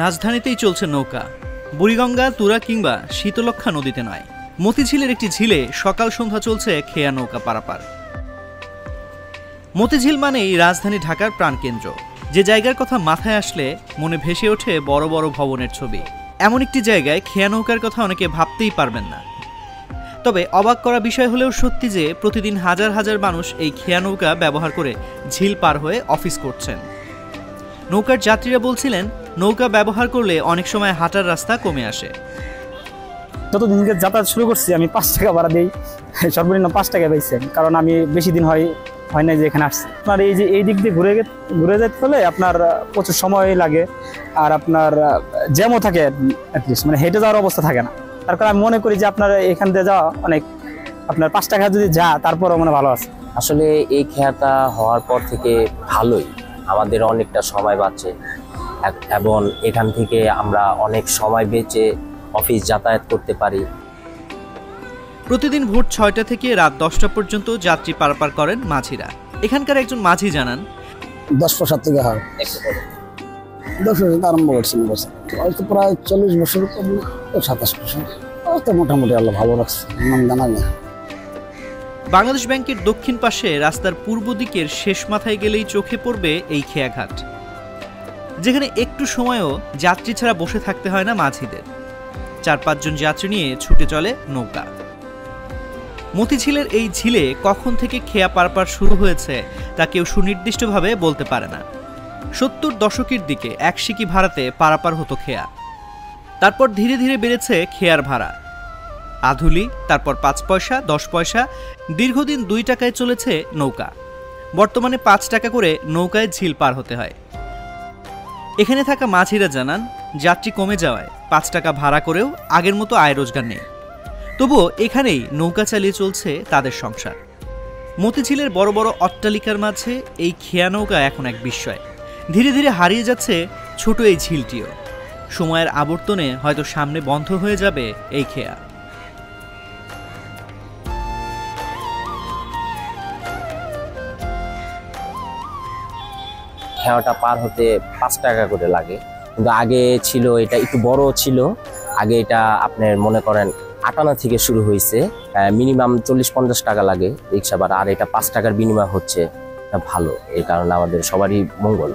রাজধানীতেই চলছে নৌকা, বুড়িগঙ্গা, তুরা কিংবা শীতলক্ষা নদীতে নয়, মতিঝিলের একটি ঝিলে সকাল সন্ধ্যা চলছে খেয়া নৌকা পারাপার। মতিঝিল মানেই রাজধানী ঢাকার প্রাণকেন্দ্র, যে জায়গার কথা মাথায় আসলে মনে ভেসে ওঠে বড় বড় ভবনের ছবি। এমন একটি জায়গায় খেয়া নৌকার কথা অনেকে ভাবতেই পারবেন না। তবে অবাক করা বিষয় হলেও সত্যি যে প্রতিদিন হাজার হাজার মানুষ এই খেয়া নৌকা ব্যবহার করে ঝিল পার হয়ে অফিস করছেন। নৌকার যাত্রীরা বলছিলেন, নৌকা ব্যবহার করলে অনেক সময় হাঁটার রাস্তা কমে আসে। যতদিন যাতায়াত শুরু করছি আমি 5 টাকা ভাড়া দিই, সর্বনিম্ন 5 টাকা পাইছি, কারণ আমি বেশি দিন হয় না যে এখানে আসছি। আপনার এই যে এই দিক দিয়ে ঘুরে যেতে হলে আপনার প্রচুর সময় লাগে, আর আপনার জ্যামও থাকে, অ্যাটলিস্ট মানে হেঁটে যাওয়ার অবস্থা থাকে না। তার কারণে আমি মনে করি যে আপনার এখান দিয়ে যাওয়া অনেক, আপনার 5 টাকা যদি যা তারপরও মানে ভালো আছে। আসলে এই খেয়াটা হওয়ার পর থেকে ভালোই, আমাদের অনেকটা সময় বাঁচে এবং এখান থেকে আমরা অনেক সময় বেঁচে অফিস যাতায়াত করতে পারি। প্রতিদিন ভোর 6টা থেকে রাত 10টা পর্যন্ত যাত্রী পারাপার করেন মাঝিরা। এখানকার একজন মাঝি জানান, 10 বছর থেকে হয়, 10 বছর আরম্ভ করছেন, হয়তো প্রায় 40 বছর, 27 বছর, তো মোটামুটি আল্লাহ ভালো রাখছে, জানা নেই। বাংলাদেশ ব্যাংকের দক্ষিণ পাশে রাস্তার পূর্ব দিকের শেষ মাথায় গেলেই চোখে পড়বে এই খেয়াঘাট, যেখানে একটু সময়ও যাত্রী ছাড়া বসে থাকতে হয় না মাঝিদের। 4-5 জন যাত্রী নিয়ে ছুটে চলে নৌকা। মতিঝিলের এই ঝিলে কখন থেকে খেয়া পারাপার শুরু হয়েছে তা কেউ সুনির্দিষ্টভাবে বলতে পারে না। 70 দশকের দিকে 1 সিকি ভাড়াতে পারাপার হতো খেয়া, তারপর ধীরে ধীরে বেড়েছে খেয়ার ভাড়া। আধুলি, তারপর 5 পয়সা, 10 পয়সা, দীর্ঘদিন 2 টাকায় চলেছে নৌকা। বর্তমানে 5 টাকা করে নৌকায় ঝিল পার হতে হয়। এখানে থাকা মাঝিরা জানান, যাত্রী কমে যাওয়ায় 5 টাকা ভাড়া করেও আগের মতো আয় রোজগার নেই। তবুও এখানেই নৌকা চালিয়ে চলছে তাদের সংসার। মতিঝিলের বড় বড় অট্টালিকার মাঝে এই খেয়া নৌকা এখন এক বিস্ময়। ধীরে ধীরে হারিয়ে যাচ্ছে ছোট এই ঝিলটিও। সময়ের আবর্তনে হয়তো সামনে বন্ধ হয়ে যাবে এই খেয়া। খেয়াটা পার হতে 5 টাকা করে লাগে, কিন্তু আগে ছিল এটা একটু বড় ছিল। আগে এটা আপনার মনে করেন 58 থেকে শুরু হয়েছে, মিনিমাম 40-50 টাকা লাগে রিক্সা ভাড়া, আর এটা 5 টাকার বিনিময় হচ্ছে, ভালো। এই কারণে আমাদের সবারই মঙ্গল।